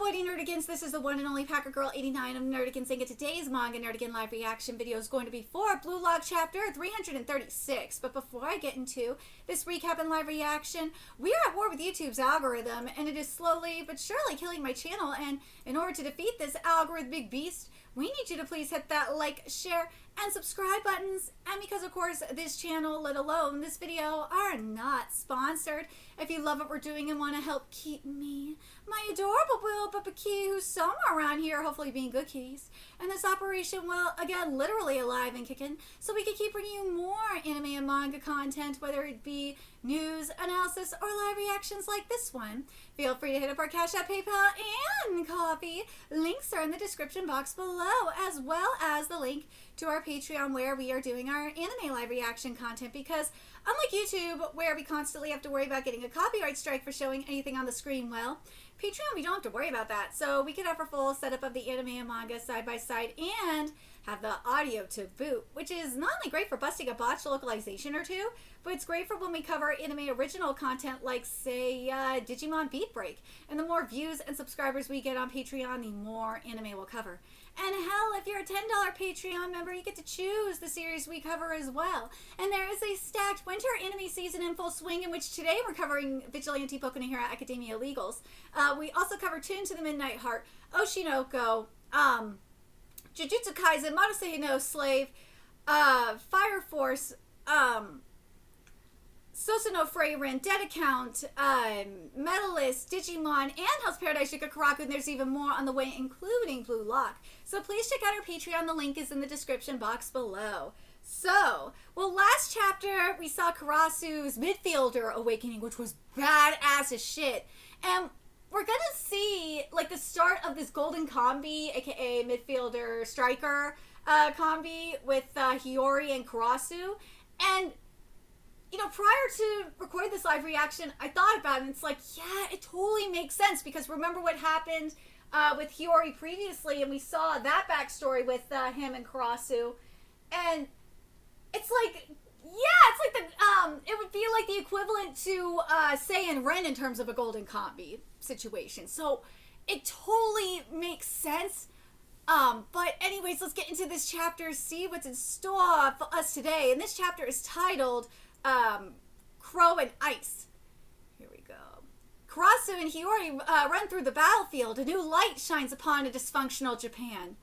Avoiding Nerdigans, this is the one and only Packer Girl 89 of Nerdigans, and today's Manga Nerdigan live reaction video is going to be for Blue Lock chapter 336. But before I get into this recap and live reaction, we are at war with YouTube's algorithm, and it is slowly but surely killing my channel. And in order to defeat this algorithmic beast, we need you to please hit that like, share, and subscribe buttons. And because, of course, this channel, let alone this video, are not sponsored, if you love what we're doing and want to help keep me, my adorable little Papa Key, who's somewhere around here, hopefully being good kitties, and this operation, well, again, literally alive and kicking, so we can keep bringing you more anime and manga content, whether it be news, analysis, or live reactions like this one. Feel free to hit up our Cash App, PayPal, and Coffee. Links are in the description box below, as well as the link to our Patreon, where we are doing our anime live reaction content, because unlike YouTube, where we constantly have to worry about getting a copyright strike for showing anything on the screen, well, Patreon, we don't have to worry about that. So we can have a full setup of the anime and manga side by side and have the audio to boot, which is not only great for busting a botched localization or two, but it's great for when we cover anime original content like, say, Digimon Beat Break. And the more views and subscribers we get on Patreon, the more anime we'll cover. And hell, if you're a $10 Patreon member, you get to choose the series we cover as well. And there is a stacked winter anime season in full swing, in which today we're covering Vigilante Boku no Hero Academia Legals. We also cover Tune to the Midnight Heart, Oshinoko, Jujutsu Kaisen, Marusehi no Slave, Fire Force, Sosuno Freirin, Dead Account, Medalist, Digimon, and Hell's Paradise Shikakuraku, and there's even more on the way, including Blue Lock. So please check out our Patreon. The link is in the description box below. So, well, last chapter, we saw Karasu's midfielder awakening, which was badass as shit. And we're gonna see, like, the start of this golden combi, aka midfielder striker combi with Hiyori and Karasu. And you know, prior to recording this live reaction, I thought about it, and it's like, yeah, it totally makes sense, because remember what happened with Hiyori previously, and we saw that backstory with him and Karasu, and it's like, yeah, it's like the, it would be like the equivalent to Sei and Ren in terms of a golden combi situation, so it totally makes sense. But anyways, let's get into this chapter, see what's in store for us today, and this chapter is titled Crow and Ice. Here we go. Karasu and Hiyori run through the battlefield. A new light shines upon a dysfunctional Japan.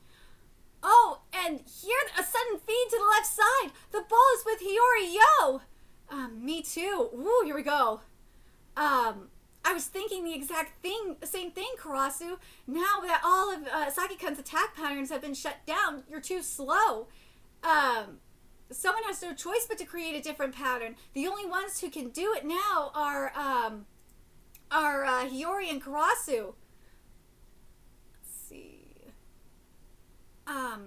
Oh, and here a sudden feed to the left side. The ball is with Hiyori. Yo! Me too. Ooh, here we go. I was thinking the exact thing, same thing, Karasu. Now that all of Saki-kun's attack patterns have been shut down, you're too slow. Someone has no choice but to create a different pattern. The only ones who can do it now are Hiyori and Karasu. Let's see.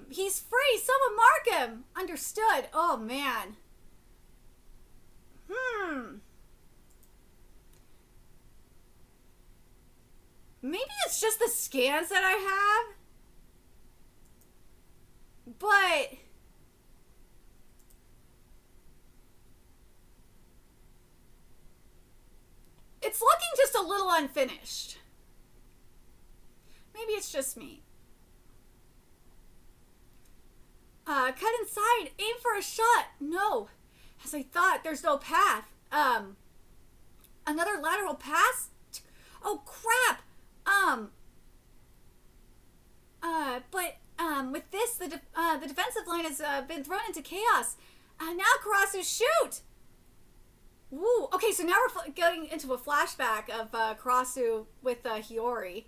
He's free. Someone mark him. Understood. Oh, man. Maybe it's just the scans that I have. But it's looking just a little unfinished. Maybe it's just me. Cut inside. Aim for a shot. No. As I thought, there's no path. Another lateral pass? Oh, crap. With this, the defensive line has been thrown into chaos. Now Karasu, shoot! Woo. Okay, so now we're going into a flashback of Karasu with Hiyori.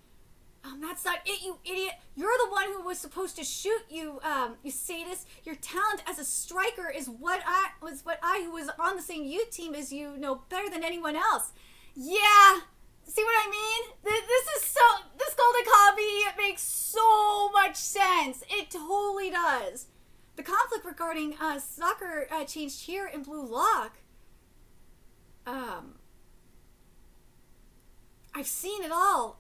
That's not it, you idiot. You're the one who was supposed to shoot, you sadist. Your talent as a striker is what I, who was on the same youth team as you, know better than anyone else. Yeah. See what I mean? This golden combi makes so much sense. It totally does. The conflict regarding soccer changed here in Blue Lock. I've seen it all.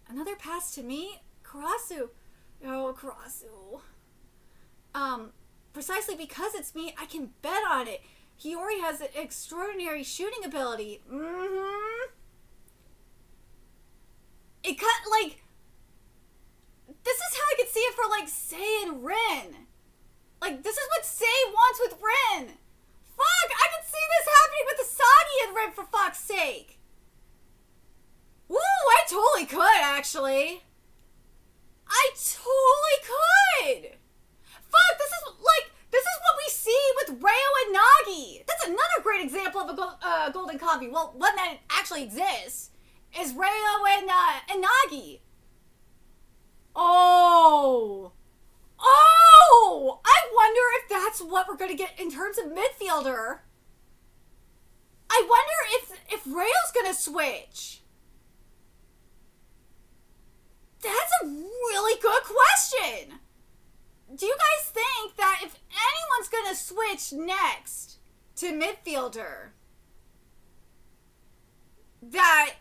Another pass to me? Karasu. Oh, Karasu. Precisely because it's me, I can bet on it. Hiyori has an extraordinary shooting ability. It cut, like, totally could, actually. I totally could. Fuck, this is what we see with Reo and Nagi. That's another great example of a golden combi. Well, one that actually exists is Reo and Nagi. Oh, I wonder if that's what we're gonna get in terms of midfielder. I wonder if Reo's gonna switch. That's a really good question. Do you guys think that if anyone's gonna switch next to midfielder, that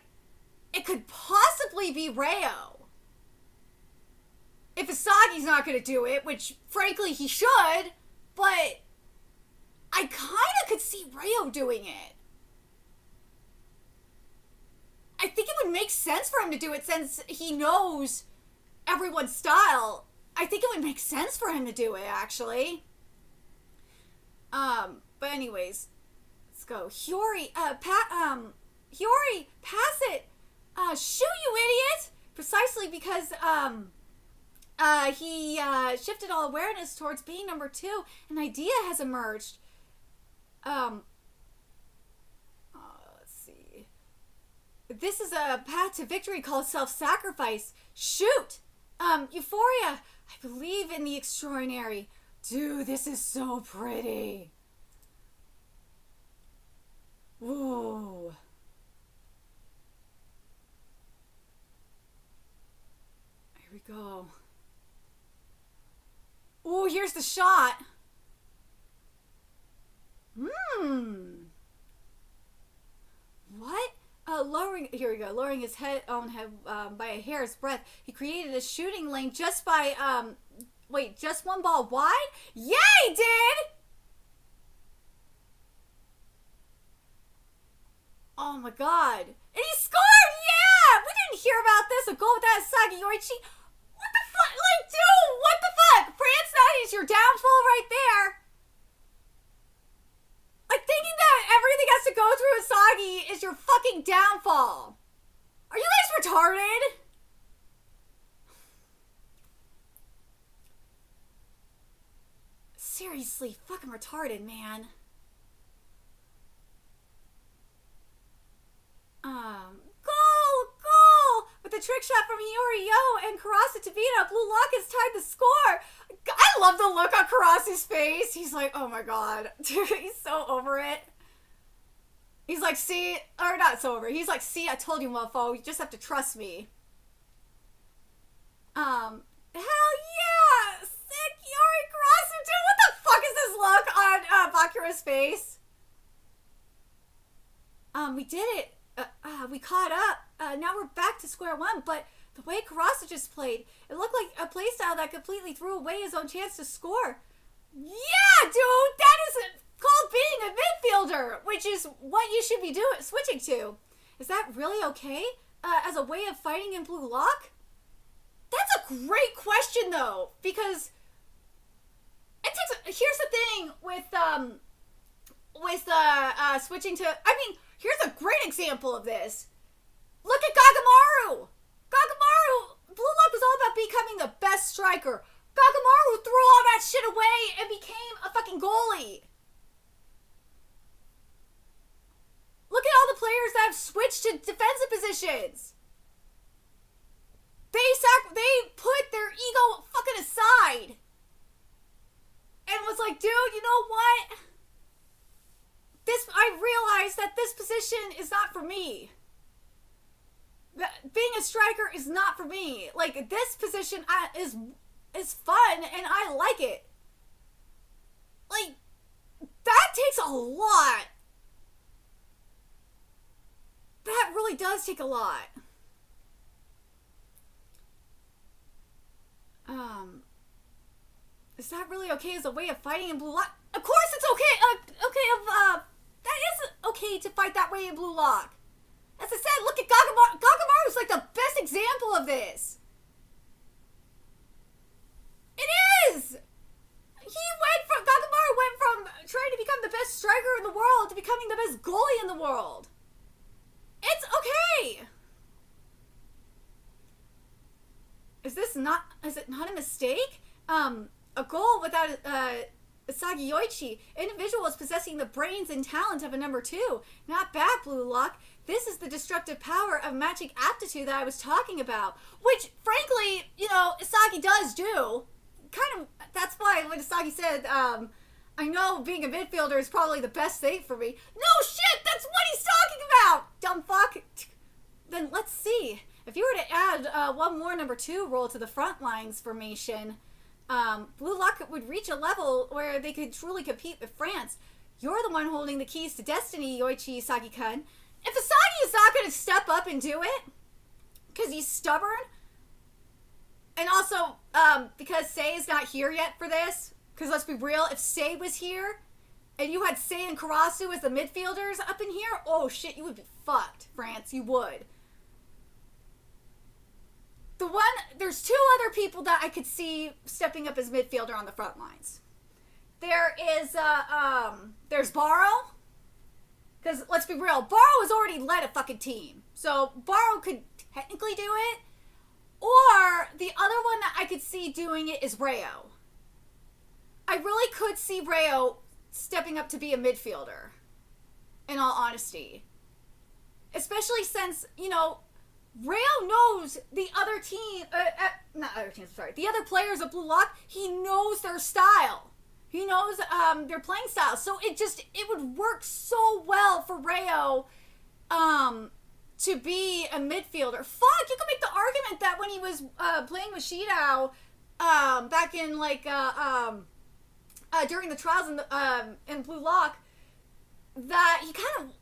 it could possibly be Reo? If Asagi's not gonna do it, which frankly he should, but I kinda could see Reo doing it. I think it would make sense for him to do it since he knows everyone's style. I think it would make sense for him to do it, actually. But anyways, let's go. Hiyori, Hiyori, pass it! Shoot, you idiot! Precisely because, he, shifted all awareness towards being number 2. An idea has emerged. Let's see. This is a path to victory called self-sacrifice. Shoot! Euphoria, I believe in the extraordinary. Dude, this is so pretty. Whoa. Here we go. Oh, here's the shot. What? Here we go. Lowering his own head by a hair's breadth, he created a shooting lane just by, just one ball wide? Yeah, he did! Oh my god. And he scored! Yeah! We didn't hear about this. A goal without Sagi Yoichi. What the fuck? Like, dude, what the fuck? France 9 is your downfall right there. Like, thinking that everything has to go through Asagi is your fucking downfall. Are you guys retarded? Seriously, fucking retarded, man. Goal! With the trick shot from Hiyori Yo and Karasa Tabita, Blue Lock has tied the score. I love the look on Karasa's face. He's like, oh my god. Dude, he's so over it. He's like, see, or not so over it. He's like, see, I told you, mofo. You just have to trust me. Hell yeah! Sick Hiyori Karasa. Dude, what the fuck is this look on Bakura's face? We did it. We caught up. Now we're back to square one, but the way Karasa just played, it looked like a playstyle that completely threw away his own chance to score. Yeah, dude, that is called being a midfielder, which is what you should be switching to. Is that really okay as a way of fighting in Blue Lock? That's a great question, though, because it takes. Here's the thing with switching to. I mean, here's a great example of this. Look at Gagamaru. Blue Lock was all about becoming the best striker. Gagamaru threw all that shit away and became a fucking goalie. Look at all the players that have switched to defensive positions. They put their ego fucking aside and was like, dude, you know what? I realized that this position is not for me. Being a striker is not for me. Like, this position is fun and I like it. Like, that takes a lot. That really does take a lot. Is that really okay as a way of fighting in Blue Lock? Of course it's okay. That is okay to fight that way in Blue Lock. As I said, look at Gagamaru. Gagamaru is like the best example of this. It is. Gagamaru went from trying to become the best striker in the world to becoming the best goalie in the world. It's okay. is it not a mistake? A goal without Isagi Yoichi. Individuals possessing the brains and talent of a number 2. Not bad, Blue Lock. This is the destructive power of magic aptitude that I was talking about. Which, frankly, Isagi does do. Kind of, that's why when Isagi said, I know being a midfielder is probably the best thing for me. No shit, that's what he's talking about! Dumb fuck. Then let's see. If you were to add one more number 2 role to the front lines formation, Blue Lock would reach a level where they could truly compete with France. You're the one holding the keys to destiny, Yoichi Isagi-kun. If Isagi is not going to step up and do it, because he's stubborn, and also because Sei is not here yet for this, because let's be real, if Sei was here, and you had Sei and Karasu as the midfielders up in here, oh shit, you would be fucked, France, you would. There's 2 other people that I could see stepping up as midfielder on the front lines. There is, there's Baro. Because, let's be real, Baro has already led a fucking team. So, Baro could technically do it. Or, the other one that I could see doing it is Reo. I really could see Reo stepping up to be a midfielder. In all honesty. Especially since, Reo knows the other team, the other players of Blue Lock, he knows their style. He knows their playing style. So it would work so well for Reo to be a midfielder. Fuck, you could make the argument that when he was playing with Shidao back in during the trials in Blue Lock, that he kind of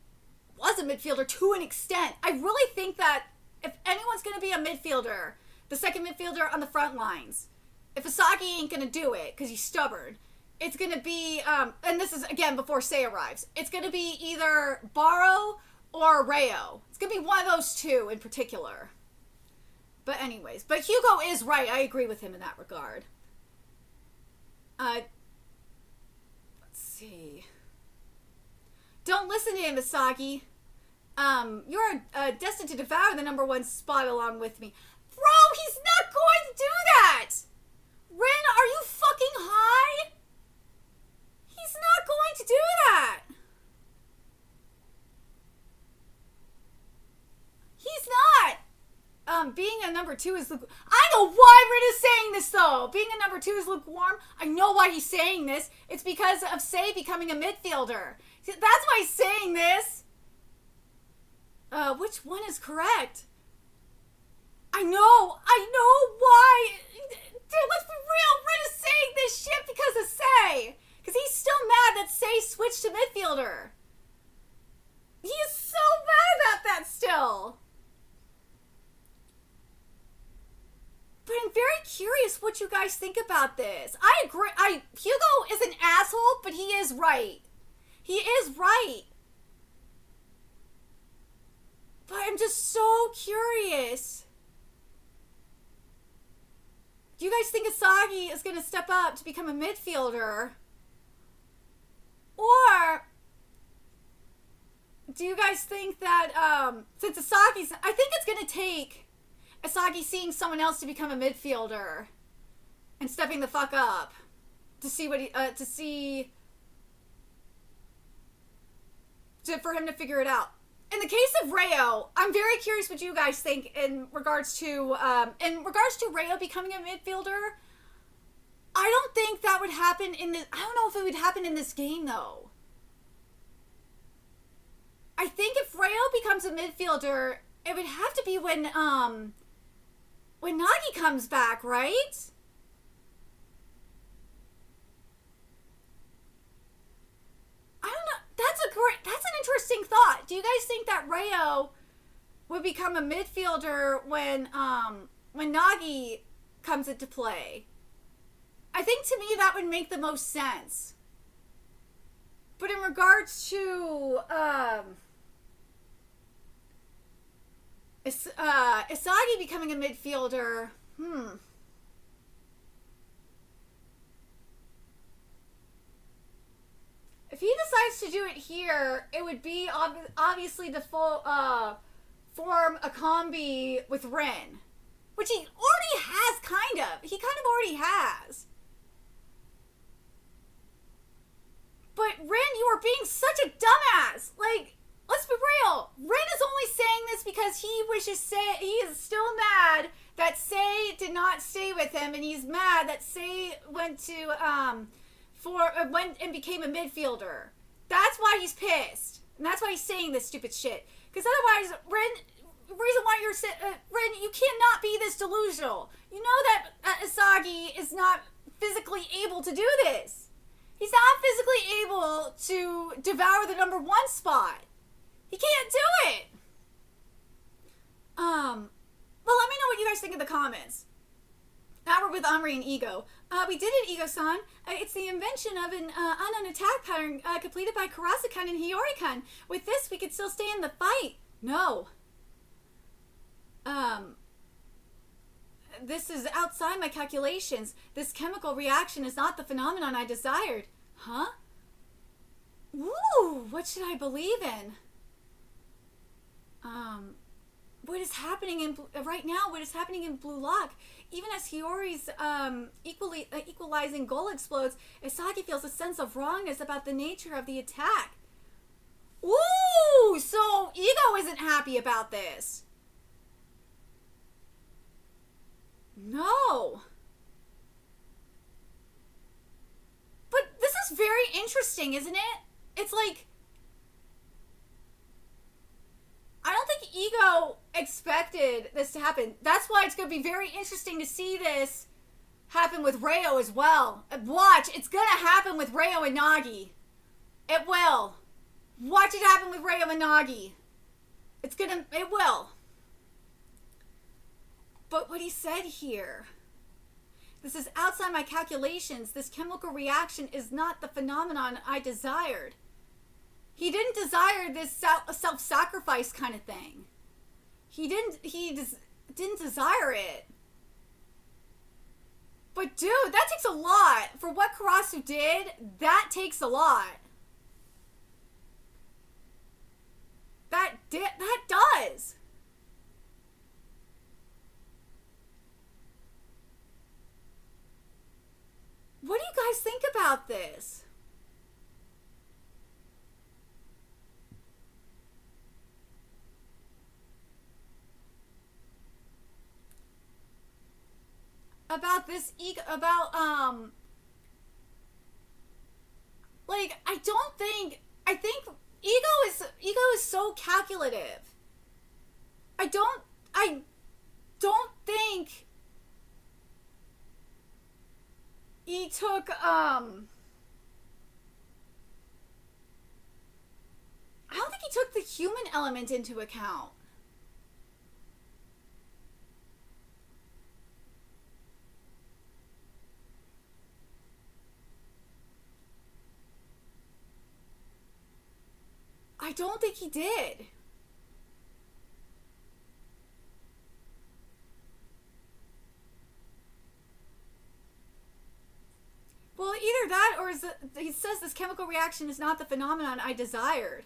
was a midfielder to an extent. I really think that if anyone's going to be a midfielder, the second midfielder on the front lines, if Isagi ain't going to do it because he's stubborn, it's going to be, and this is, again, before Sei arrives, it's going to be either Baro or Reo. It's going to be one of those 2 in particular. But anyways, but Hugo is right. I agree with him in that regard. Let's see. Don't listen to him, Isagi. You're destined to devour the number 1 spot along with me. Bro, he's not going to do that! Rin, are you fucking high? He's not going to do that! He's not! Being a number 2 is lukewarm. I know why Rin is saying this, though! Being a number 2 is lukewarm. I know why he's saying this. It's because of Sei becoming a midfielder. That's why he's saying this! Which one is correct? I know why. Dude, let's be real. Rin is saying this shit because of Sei. Because he's still mad that Sei switched to midfielder. He is so mad about that still. But I'm very curious what you guys think about this. I agree. Hugo is an asshole, but he is right. He is right. But I'm just so curious. Do you guys think Isagi is going to step up to become a midfielder? Or do you guys think that since Isagi's... I think it's going to take Isagi seeing someone else to become a midfielder and stepping the fuck up to see what he... for him to figure it out. In the case of Reo, I'm very curious what you guys think in regards to Reo becoming a midfielder. I don't think that would happen in this... I don't know if it would happen in this game, though. I think if Reo becomes a midfielder, it would have to be when Nagi comes back, right? I don't know. That's an interesting thought. Do you guys think that Reo would become a midfielder when Nagi comes into play? I think to me that would make the most sense. But in regards to Isagi becoming a midfielder, if he decides to do it here, it would be obviously to form a combi with Rin. Which he already has, kind of. He kind of already has. But Rin, you are being such a dumbass. Like, let's be real. Rin is only saying this because he is still mad that Sei did not stay with him, and he's mad that Sei went to went and became a midfielder. That's why he's pissed, and that's why he's saying this stupid shit. Because otherwise, Rin, reason why you're Rin, you cannot be this delusional. You know that Asagi is not physically able to do this. He's not physically able to devour the #1 spot. He can't do it. Well, let me know what you guys think in the comments. Now we're with Omri and Ego. We did it, Ego-san. It's the invention of an unknown attack pattern completed by Karase-kun and Hiyori-kun. With this, we could still stay in the fight. No. This is outside my calculations. This chemical reaction is not the phenomenon I desired. Huh? Ooh, what should I believe in? What is happening right now? What is happening in Blue Lock? Even as Hiyori's equalizing goal explodes, Asagi feels a sense of wrongness about the nature of the attack. Ooh, so Ego isn't happy about this. No. But this is very interesting, isn't it? It's like, I don't think Ego expected this to happen. That's why it's going to be very interesting to see this happen with Reo as well. Watch, it's going to happen with Reo and Nagi. It will. Watch it happen with Reo and Nagi. It will. But what he said here, this is outside my calculations. This chemical reaction is not the phenomenon I desired. He didn't desire this self-sacrifice kind of thing. He didn't desire it. But dude, that takes a lot. For what Karasu did, that takes a lot. That does. What do you guys think about this? About this like, I think Ego is so calculative. I don't think he took I don't think he took the human element into account. I don't think he did. Well, either that or he says this chemical reaction is not the phenomenon I desired.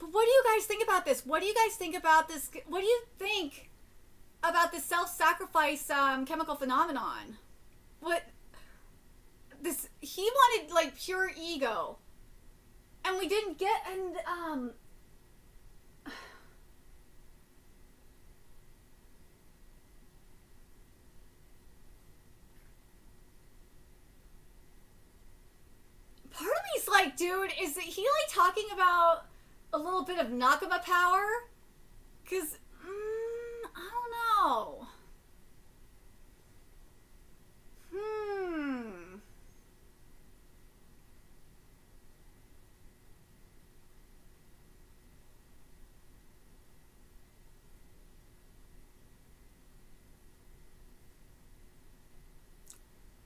But what do you guys think about this? What do you guys think about this? What do you think about this self-sacrifice chemical phenomenon? He wanted like pure ego. And we didn't get, part of me's like, dude, is he like talking about a little bit of Nakama power? Cause, I don't know.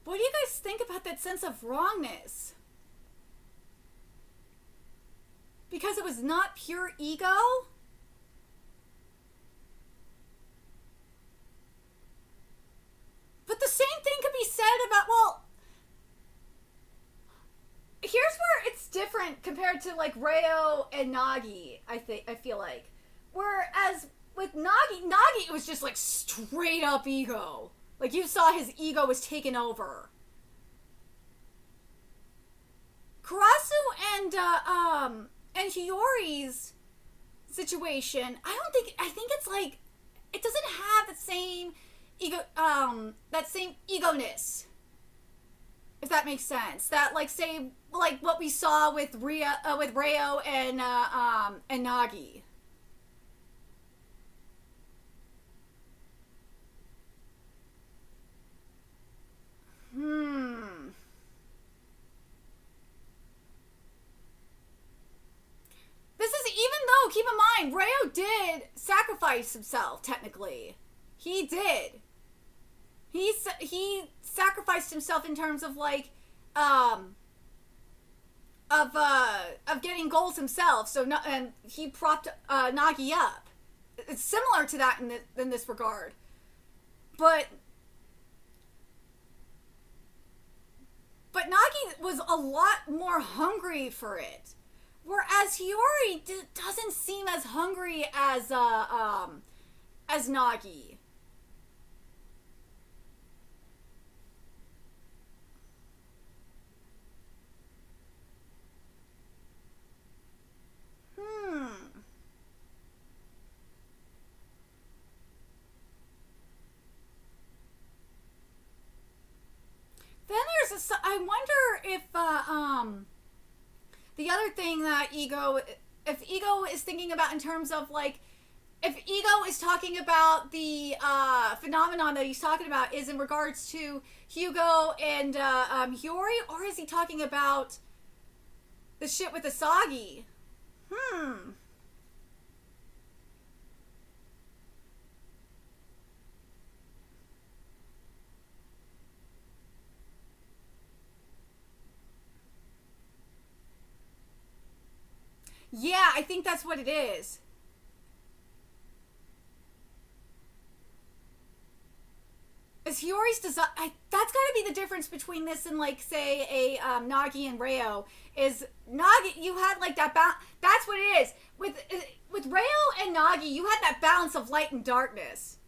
What do you guys think about that sense of wrongness? Because it was not pure ego? But the same thing could be said about, well, here's where it's different compared to like Reo and Nagi, I feel like. Whereas with Nagi was just like straight up ego. Like you saw his ego was taken over. Karasu and Hiyori's situation, I think it's like it doesn't have the same ego that same ego-ness. If that makes sense. That like say like what we saw with Reo and Nagi. This is even though, keep in mind, Reo did sacrifice himself, technically. He did. He sacrificed himself in terms of, like, of getting goals himself, so and he propped Nagi up. It's similar to that in this regard. But Nagi was a lot more hungry for it. Whereas Hiyori doesn't seem as hungry as Nagi. Then there's I wonder if the other thing that if ego is thinking about in terms of like, if ego is talking about the phenomenon that he's talking about is in regards to Hugo and Hiyori, or is he talking about the shit with Asagi? Yeah, I think that's what it is. Is Hiyori's design? That's got to be the difference between this and like say a Nagi and Reo. Is Nagi, you had like that that's what it is. With Reo and Nagi, you had that balance of light and darkness.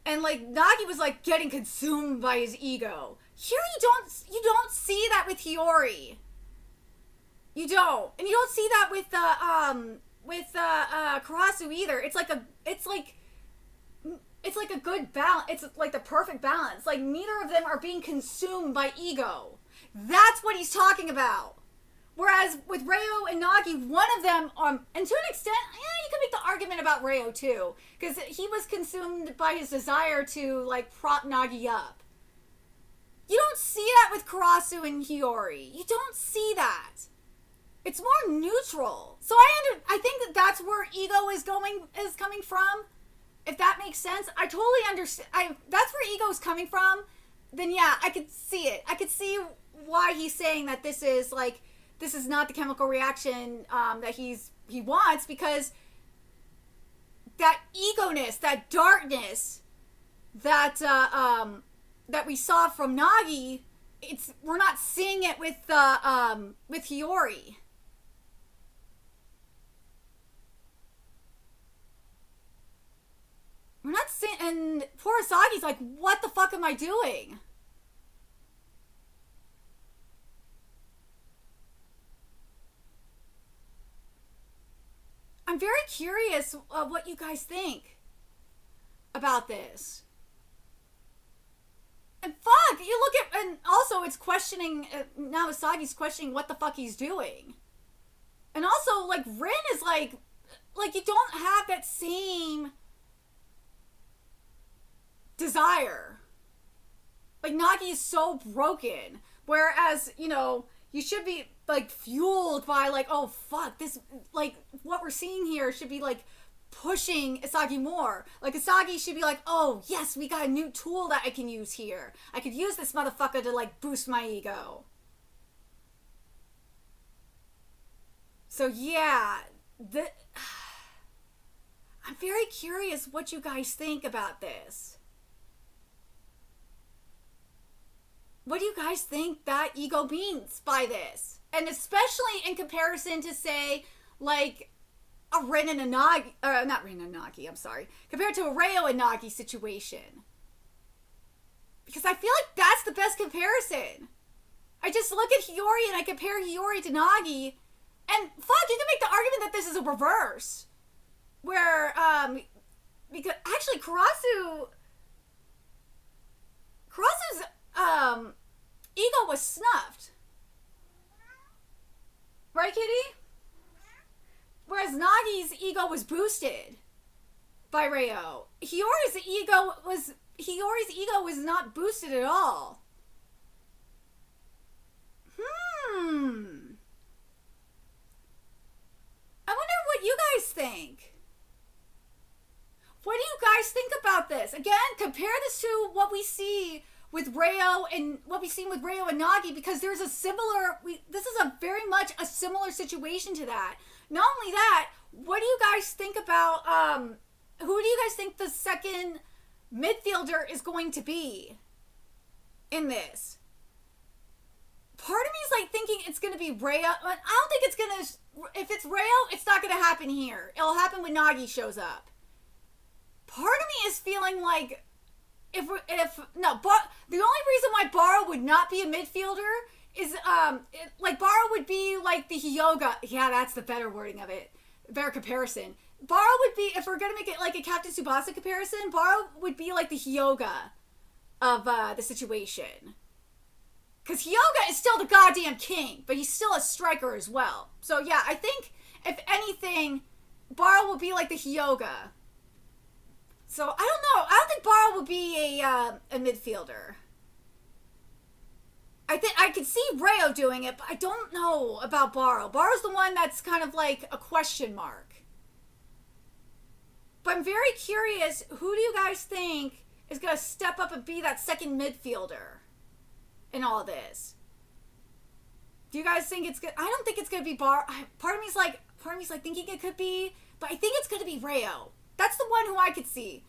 And like Nagi was like getting consumed by his ego. Here you don't see that with Hiyori. You don't, and you don't see that with Karasu either. It's like a good balance. It's like the perfect balance. Like neither of them are being consumed by ego. That's what he's talking about. Whereas with Reo and Nagi, one of them, and to an extent, you can make the argument about Reo too, because he was consumed by his desire to like prop Nagi up. You don't see that with Karasu and Hiyori. You don't see that. It's more neutral. So I think that's where ego is coming from. If that makes sense. I totally understand. That's where ego is coming from. Then yeah, I could see it. I could see why he's saying that this is not the chemical reaction that he wants, because that ego-ness, that darkness that we saw from Nagi, we're not seeing it with Hiyori. We're not seeing, and poor Asagi's like, what the fuck am I doing? I'm very curious what you guys think about this. And fuck, you look at, and also it's questioning, now Asagi's questioning what the fuck he's doing. And also, like, Rin is like you don't have that same desire. Like, Nagi is so broken. Whereas, you should be, like, fueled by, like, oh, fuck, this, like, what we're seeing here should be, like, pushing Asagi more. Like, Asagi should be like, oh, yes, we got a new tool that I can use here. I could use this motherfucker to, like, boost my ego. So, yeah, I'm very curious what you guys think about this. What do you guys think that ego means by this? And especially in comparison to, say, like, a Rin and a Nagi, not Rin and Nagi, I'm sorry, compared to a Reo and Nagi situation. Because I feel like that's the best comparison. I just look at Hiyori and I compare Hiyori to Nagi, and fuck, you can make the argument that this is a reverse. Where, because actually Karasu's, ego was snuffed. Right, Kitty? Whereas Nagi's ego was boosted by Reo. Hiyori's ego was not boosted at all. I wonder what you guys think. What do you guys think about this? Again, compare this to what we see with Reo and what we've seen with Reo and Nagi, because there's a similar, this is a very much a similar situation to that. Not only that, what do you guys think about, who do you guys think the second midfielder is going to be in this? Part of me is like thinking it's going to be Reo. I don't think it's going to, if it's Reo, it's not going to happen here. It'll happen when Nagi shows up. Part of me is feeling like the only reason why Baro would not be a midfielder is like Baro would be like the Hyoga. Yeah, that's the better wording of it. Better comparison. Baro would be, if we're gonna make it like a Captain Tsubasa comparison, Baro would be like the Hyoga of the situation. Because Hyoga is still the goddamn king, but he's still a striker as well. So yeah, I think if anything, Baro will be like the Hyoga. So I don't know. I don't think Baro will be a midfielder. I think I could see Reo doing it, but I don't know about Baro. Baro's the one that's kind of like a question mark. But I'm very curious, who do you guys think is going to step up and be that second midfielder in all this? Do you guys think it's good? I don't think it's going to be Baro. Part of me's like thinking it could be, but I think it's going to be Reo. That's the one who I could see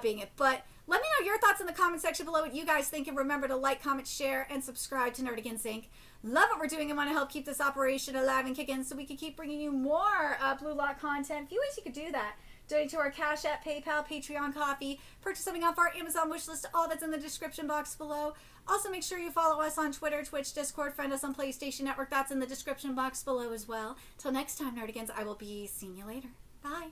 being it. But let me know your thoughts in the comment section below, what you guys think, and remember to like, comment, share, and subscribe to Nerdigans Inc. Love what we're doing and want to help keep this operation alive and kicking so we can keep bringing you more Blue Lock content. A few ways you could do that. Donate to our Cash App, PayPal, Patreon, Coffee. Purchase something off our Amazon wish list. All that's in the description box below. Also, make sure you follow us on Twitter, Twitch, Discord. Friend us on PlayStation Network. That's in the description box below as well. Till next time, Nerdigans, I will be seeing you later. Bye.